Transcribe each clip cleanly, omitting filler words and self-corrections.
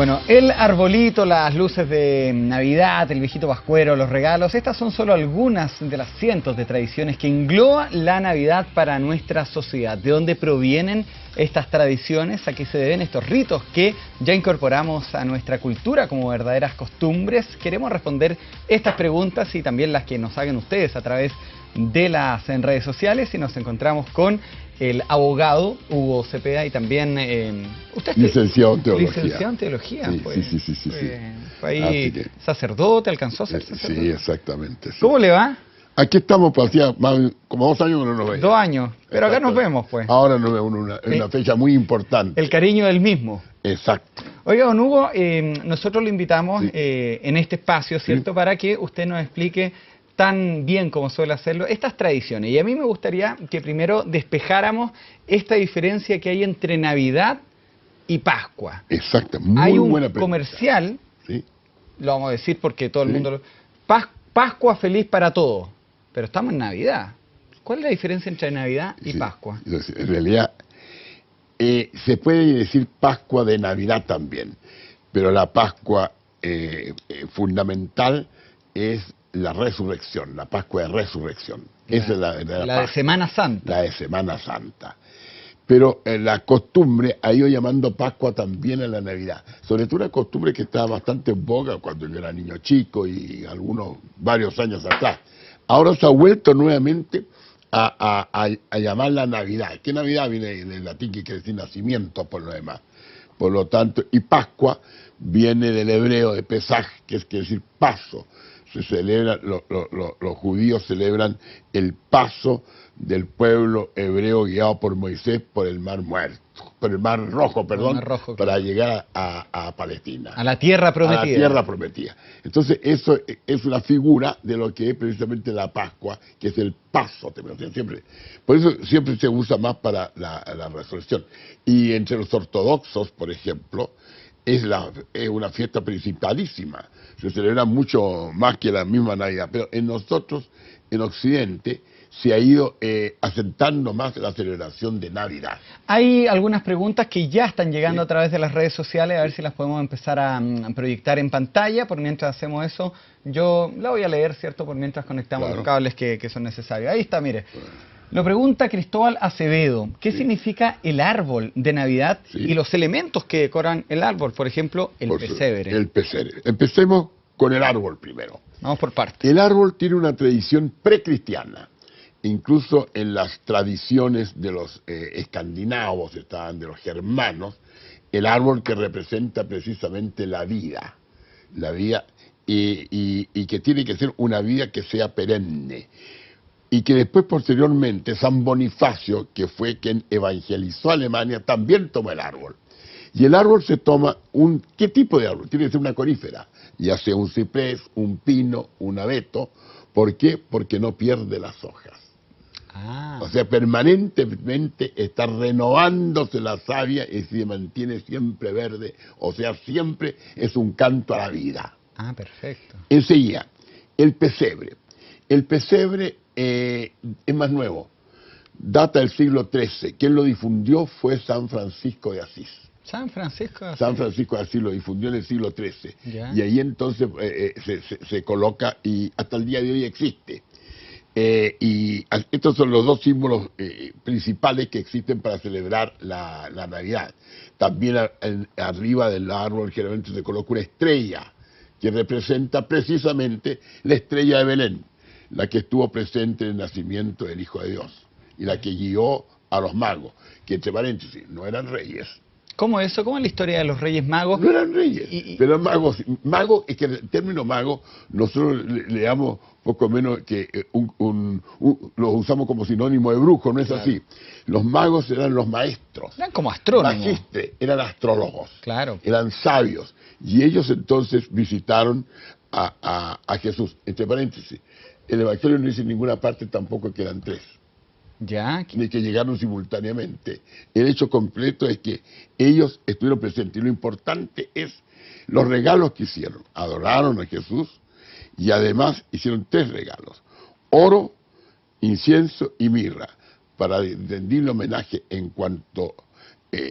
Bueno, el arbolito, las luces de Navidad, el viejito pascuero, los regalos, estas son solo algunas de las cientos de tradiciones que engloba la Navidad para nuestra sociedad. ¿De dónde provienen estas tradiciones? ¿A qué se deben estos ritos que ya incorporamos a nuestra cultura como verdaderas costumbres? Queremos responder estas preguntas y también las que nos hagan ustedes a través de las redes sociales, y nos encontramos con el abogado Hugo Cepeda y también usted licenciado en teología. Licenciado en teología, sí, pues. sí. Fue ahí sacerdote, alcanzó a ser sacerdote. Sí, exactamente. Sí. ¿Cómo le va? Aquí estamos, pues, hacía como 2 años que no nos veíamos. 2 años, pero acá nos vemos, pues. Ahora nos vemos en una fecha muy importante. El cariño del mismo. Exacto. Oiga, don Hugo, nosotros lo invitamos en este espacio, ¿cierto?, Sí. para que usted nos explique tan bien como suele hacerlo estas tradiciones. Y a mí me gustaría que primero despejáramos esta diferencia que hay entre Navidad y Pascua. Exacto, muy Hay un buena pregunta. comercial, Sí. lo vamos a decir porque todo el Sí. mundo lo... Pascua feliz para todos, pero estamos en Navidad. ¿Cuál es la diferencia entre Navidad y Sí. Pascua? Entonces, en realidad, se puede decir Pascua de Navidad también, pero la Pascua fundamental es la resurrección, la Pascua de resurrección. Esa es la verdadera La de Pascua. Semana Santa. La de Semana Santa. Pero la costumbre ha ido llamando Pascua también a la Navidad. Sobre todo una costumbre que estaba bastante en boga cuando yo era niño chico y varios años atrás. Ahora se ha vuelto nuevamente a llamarla Navidad. ¿Qué Navidad? Viene del latín, que quiere decir nacimiento, por lo demás. Por lo tanto, y Pascua viene del hebreo de Pesaj, que quiere decir paso. Se celebra, los judíos celebran el paso del pueblo hebreo guiado por Moisés por el Mar Rojo, para llegar a Palestina. A la tierra prometida. A la tierra prometida. Entonces, eso es una figura de lo que es precisamente la Pascua, que es el paso. Siempre, por eso siempre se usa más para la resurrección. Y entre los ortodoxos, por ejemplo, es una fiesta principalísima. Se celebra mucho más que la misma Navidad. Pero en nosotros, en Occidente, se ha ido asentando más la celebración de Navidad. Hay algunas preguntas que ya están llegando Sí. a través de las redes sociales, a ver si las podemos empezar a proyectar en pantalla. Por mientras hacemos eso, yo la voy a leer, ¿cierto?, por mientras conectamos los cables que son necesarios. Ahí está, mire. Lo pregunta Cristóbal Acevedo. ¿Qué significa el árbol de Navidad y los elementos que decoran el árbol? Por ejemplo, el pesebre. El pesebre. Empecemos con el árbol primero. Vamos por partes. El árbol tiene una tradición precristiana. Incluso en las tradiciones de los escandinavos, de los germanos, el árbol que representa precisamente la vida y que tiene que ser una vida que sea perenne. Y que después, posteriormente, San Bonifacio, que fue quien evangelizó a Alemania, también tomó el árbol. Y el árbol se toma ¿qué tipo de árbol? Tiene que ser una conífera, ya sea un ciprés, un pino, un abeto. ¿Por qué? Porque no pierde las hojas. O sea, permanentemente está renovándose la savia y se mantiene siempre verde. O sea, siempre es un canto a la vida. Ah, perfecto. Enseguida, el pesebre. El pesebre es más nuevo, data del siglo XIII. Quien lo difundió fue San Francisco de Asís. San Francisco de Asís. San Francisco de Asís lo difundió en el siglo XIII. Ya. Y ahí entonces se coloca y hasta el día de hoy existe. Y estos son los dos símbolos principales que existen para celebrar la Navidad. También arriba del árbol generalmente se coloca una estrella que representa precisamente la estrella de Belén, la que estuvo presente en el nacimiento del Hijo de Dios y la que guió a los magos, que entre paréntesis no eran reyes. ¿Cómo eso? ¿Cómo es la historia de los Reyes Magos? No eran reyes, pero eran magos. Mago, es que el término mago nosotros le damos poco menos que lo usamos como sinónimo de brujo, no es así. Los magos eran los maestros. Eran como astrónomos. Magistres, eran astrólogos. Claro. Eran sabios. Y ellos entonces visitaron a Jesús. Entre paréntesis, el Evangelio no dice en ninguna parte tampoco que eran 3. Ya. Ni que llegaron simultáneamente. El hecho completo es que ellos estuvieron presentes. Y lo importante es los regalos que hicieron. Adoraron a Jesús y además hicieron 3 regalos. Oro, incienso y mirra, para rendirle homenaje en cuanto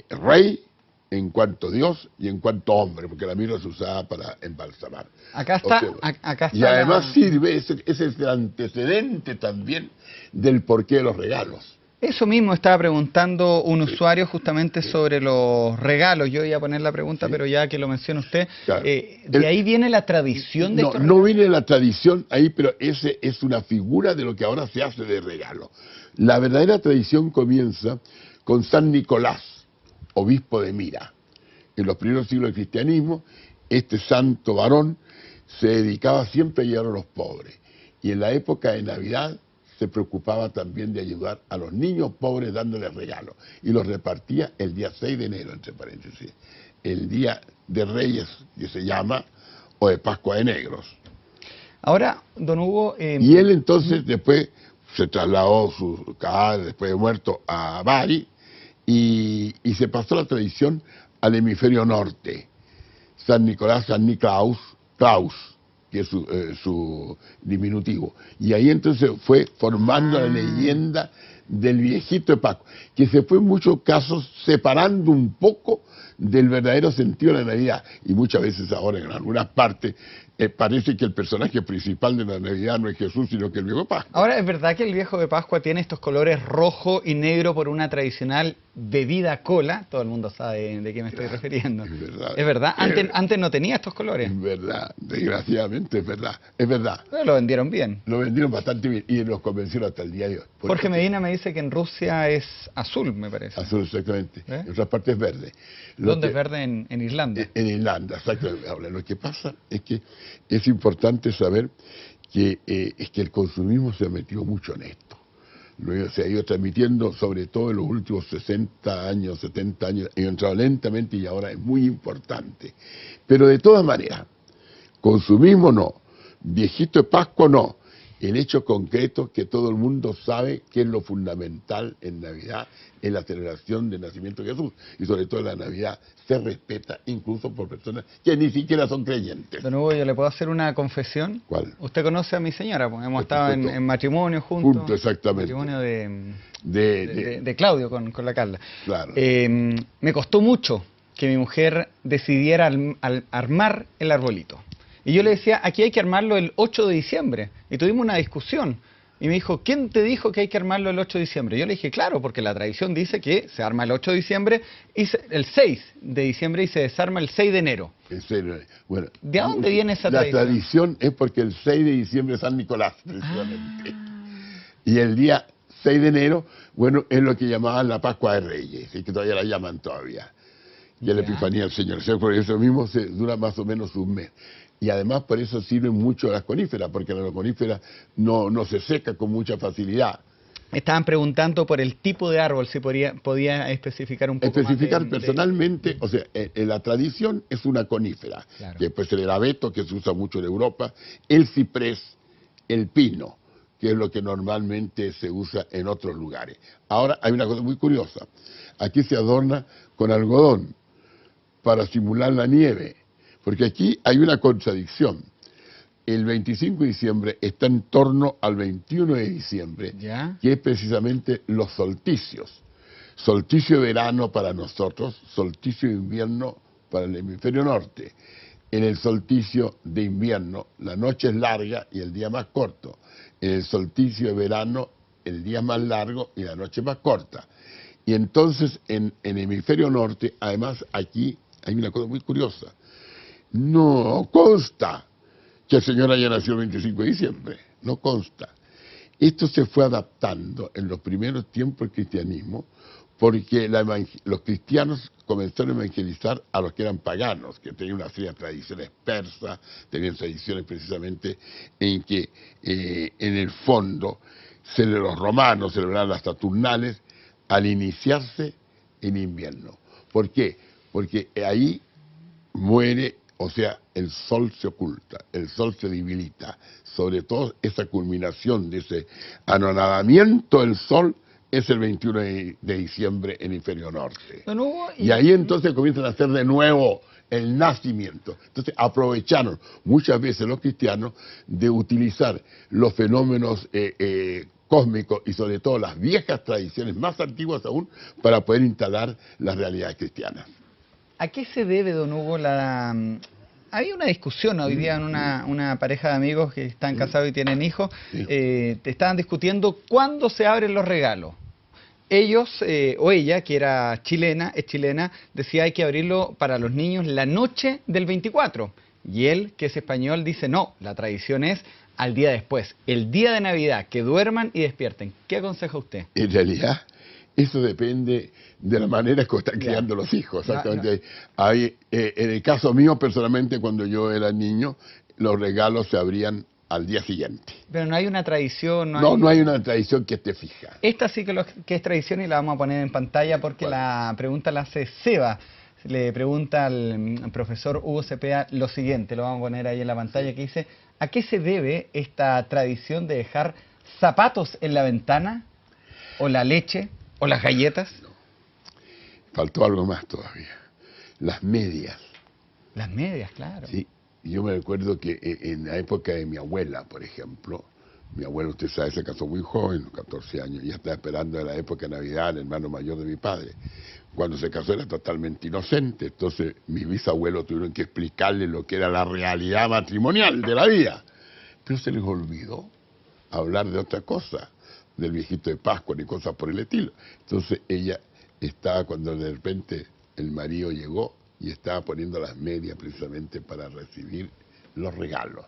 rey en cuanto Dios y en cuanto hombre, porque la mirra se usaba para embalsamar. Acá está, O sea, acá está y además la- sirve, ese es el antecedente también del porqué de los regalos. Eso mismo estaba preguntando un Sí, usuario justamente sobre los regalos. Yo iba a poner la pregunta, sí, pero ya que lo menciona usted, claro. de ahí viene la tradición de No, estos no regalos. viene la tradición ahí, pero ese es una figura de lo que ahora se hace de regalo. La verdadera tradición comienza con San Nicolás, obispo de Mira. En los primeros siglos del cristianismo, este santo varón se dedicaba siempre a ayudar a los pobres. Y en la época de Navidad se preocupaba también de ayudar a los niños pobres dándoles regalos. Y los repartía el día 6 de enero, entre paréntesis. El día de Reyes, que se llama, o de Pascua de Negros. Ahora, don Hugo, Y él entonces después se trasladó su cadáver, después de muerto, a Bari, y se pasó la tradición al hemisferio norte. San Nicolás, San Niklaus, Klaus, que es su diminutivo. Y ahí entonces fue formando la leyenda del viejito de Pascua, que se fue en muchos casos separando un poco del verdadero sentido de la Navidad. Y muchas veces ahora en algunas partes parece que el personaje principal de la Navidad no es Jesús, sino que el viejo de Pascua. ahora es verdad que el viejo de Pascua tiene estos colores rojo y negro por una tradicional bebida cola. Todo el mundo sabe de qué me estoy refiriendo. Es verdad. Es verdad, antes no tenía estos colores, Es verdad, desgraciadamente es verdad, es verdad. pero lo vendieron bien. Lo vendieron bastante bien y los convencieron hasta el día de hoy. Jorge Medina me dice que en Rusia es azul, me parece. Azul, exactamente. ¿Eh? En otras partes es verde. Lo ¿Dónde que- es verde? En Irlanda. En Irlanda, exactamente. Ahora, lo que pasa es que es importante saber que es que el consumismo se ha metido mucho en esto. Se ha ido transmitiendo, sobre todo en los últimos 60 años, 70 años, ha entrado lentamente y ahora es muy importante. Pero de todas maneras, consumismo no, viejito de Pascua no. El hecho concreto que todo el mundo sabe que es lo fundamental en Navidad, en la celebración del nacimiento de Jesús. Y sobre todo en la Navidad se respeta incluso por personas que ni siquiera son creyentes. Don Hugo, ¿yo le puedo hacer una confesión? ¿Cuál? Usted conoce a mi señora, pues hemos Por estado supuesto. en matrimonio juntos. Juntos, exactamente. Matrimonio De- de Claudio con la Carla. Claro. Me costó mucho que mi mujer decidiera al armar el arbolito. Y yo le decía, aquí hay que armarlo el 8 de diciembre. Y tuvimos una discusión. Y me dijo, ¿quién te dijo que hay que armarlo el 8 de diciembre? Yo le dije, claro, porque la tradición dice que se arma el 8 de diciembre, el 6 de diciembre y se desarma el 6 de enero. En serio. Bueno, ¿De dónde viene esa la tradición? tradición es porque el 6 de diciembre es San Nicolás, precisamente. Y el día 6 de enero, bueno, es lo que llamaban la Pascua de Reyes, y que todavía la llaman todavía. Y la Ya. Epifanía del Señor. O sea, por eso mismo dura más o menos un mes. Y además por eso sirven mucho las coníferas, porque la conífera no se seca con mucha facilidad. Estaban preguntando por el tipo de árbol, si podía especificar un poco Especificar más de- personalmente, o sea, en la tradición es una conífera, Claro. que puede ser el abeto, que se usa mucho en Europa, el ciprés, el pino, que es lo que normalmente se usa en otros lugares. Ahora hay una cosa muy curiosa, aquí se adorna con algodón para simular la nieve, porque aquí hay una contradicción. El 25 de diciembre está en torno al 21 de diciembre, ¿Ya? que es precisamente los solsticios. Solsticio de verano para nosotros, solsticio de invierno para el hemisferio norte. En el solsticio de invierno, la noche es larga y el día más corto. En el solsticio de verano, el día es más largo y la noche más corta. Y entonces, en el hemisferio norte, además, aquí hay una cosa muy curiosa. No consta que el Señor haya nacido el 25 de diciembre, no consta. Esto se fue adaptando en los primeros tiempos del cristianismo porque los cristianos comenzaron a evangelizar a los que eran paganos, que tenían una serie de tradiciones persas, tenían tradiciones precisamente en que en el fondo los romanos celebraban las Saturnales al iniciarse en invierno. ¿Por qué? Porque ahí muere, o sea, el sol se oculta, el sol se debilita. Sobre todo esa culminación de ese anonadamiento del sol es el 21 de diciembre en el hemisferio norte. Don Hugo, Y ahí entonces comienzan a hacer de nuevo el nacimiento. Entonces aprovecharon muchas veces los cristianos de utilizar los fenómenos cósmicos y sobre todo las viejas tradiciones más antiguas aún para poder instalar las realidades cristianas. ¿A qué se debe, don Hugo, la... Había una discusión hoy día en una pareja de amigos que están casados y tienen hijos, Sí. te estaban discutiendo cuándo se abren los regalos. Ellos, o ella, que era chilena, es chilena, decía hay que abrirlo para los niños la noche del 24. Y él, que es español, dice no, la tradición es al día después, el día de Navidad, que duerman y despierten. ¿Qué aconseja usted? En realidad, eso depende de la manera que están Ya. criando los hijos. Ya, Exactamente. Hay, en el caso mío, personalmente, cuando yo era niño, los regalos se abrían al día siguiente. Pero no hay una tradición, No hay una tradición que esté fija. Esta sí que es tradición y la vamos a poner en pantalla porque Bueno. la pregunta la hace Seba. Le pregunta al profesor Hugo Cepeda lo siguiente, lo vamos a poner ahí en la pantalla, que dice, ¿a qué se debe esta tradición de dejar zapatos en la ventana? ¿O la leche? ¿O las galletas? Faltó algo más todavía. Las medias. Las medias, claro. Sí. Yo me recuerdo que en la época de mi abuela, por ejemplo, mi abuela, usted sabe, se casó muy joven, 14 años, y ya estaba esperando la época de Navidad, el hermano mayor de mi padre. Cuando se casó era totalmente inocente, entonces mis bisabuelos tuvieron que explicarle lo que era la realidad matrimonial de la vida. Pero se les olvidó hablar de otra cosa, del viejito de Pascua ni cosas por el estilo. Entonces ella estaba cuando de repente el marido llegó y estaba poniendo las medias precisamente para recibir los regalos.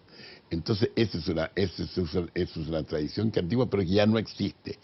Entonces esa es una tradición que antigua, pero que ya no existe.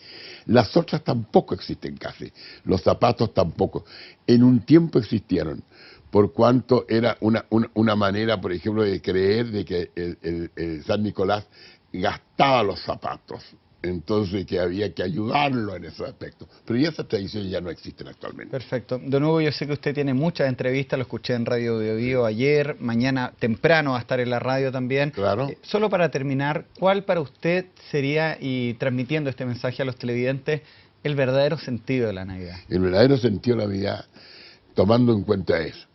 Las otras tampoco existen casi, los zapatos tampoco. En un tiempo existieron, por cuanto era una manera, por ejemplo, de creer de que el San Nicolás gastaba los zapatos. Entonces que había que ayudarlo en ese aspecto. Pero ya esas tradiciones ya no existen actualmente. Perfecto. Don Hugo, yo sé que usted tiene muchas entrevistas, lo escuché en Radio Bio Bio ayer, mañana temprano va a estar en la radio también. Claro. Solo para terminar, ¿cuál para usted sería, y transmitiendo este mensaje a los televidentes, el verdadero sentido de la Navidad? El verdadero sentido de la Navidad, tomando en cuenta eso,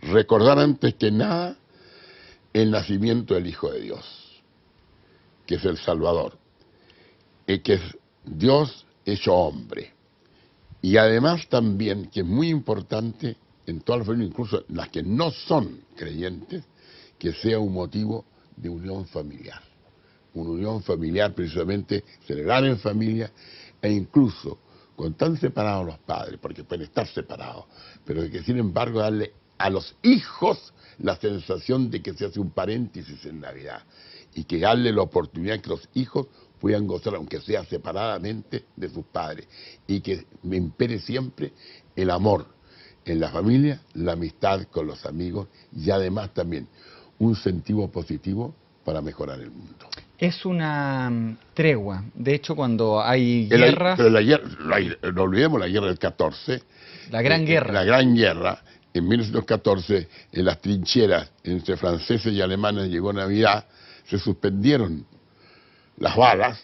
recordar antes que nada el nacimiento del Hijo de Dios, que es el Salvador. Que es Dios hecho hombre. Y además también, que es muy importante en todas las familias, incluso las que no son creyentes, que sea un motivo de unión familiar. Una unión familiar precisamente, celebrar en familia, e incluso, con tan separados los padres, porque pueden estar separados, pero que sin embargo darle a los hijos la sensación de que se hace un paréntesis en Navidad, y que darle la oportunidad que los hijos puedan gozar, aunque sea separadamente, de sus padres, y que me impere siempre el amor en la familia, la amistad con los amigos, y además también un sentido positivo para mejorar el mundo. Es una tregua. De hecho, cuando hay guerras... Pero no olvidemos la guerra del 14. La Gran Guerra. La Gran Guerra, en 1914, en las trincheras entre franceses y alemanes llegó Navidad, se suspendieron las balas,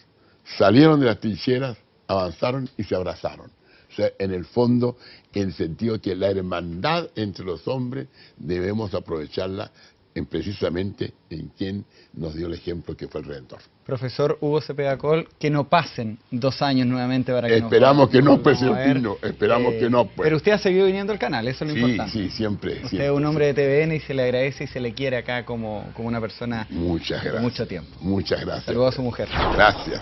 salieron de las trincheras, avanzaron y se abrazaron. O sea, en el fondo, en el sentido que la hermandad entre los hombres debemos aprovecharla precisamente en quien nos dio el ejemplo que fue el Redentor. Profesor Hugo Cepeda Coll, que no pasen 2 años nuevamente para que esperamos que no, pues, Pino, esperamos que no, pues. Pero usted ha seguido viniendo al canal, eso es lo importante. Sí, siempre. Usted siempre, es un hombre siempre. de TVN y se le agradece y se le quiere acá como una persona Muchas gracias. mucho tiempo. Muchas gracias. Saludos a su mujer. Gracias.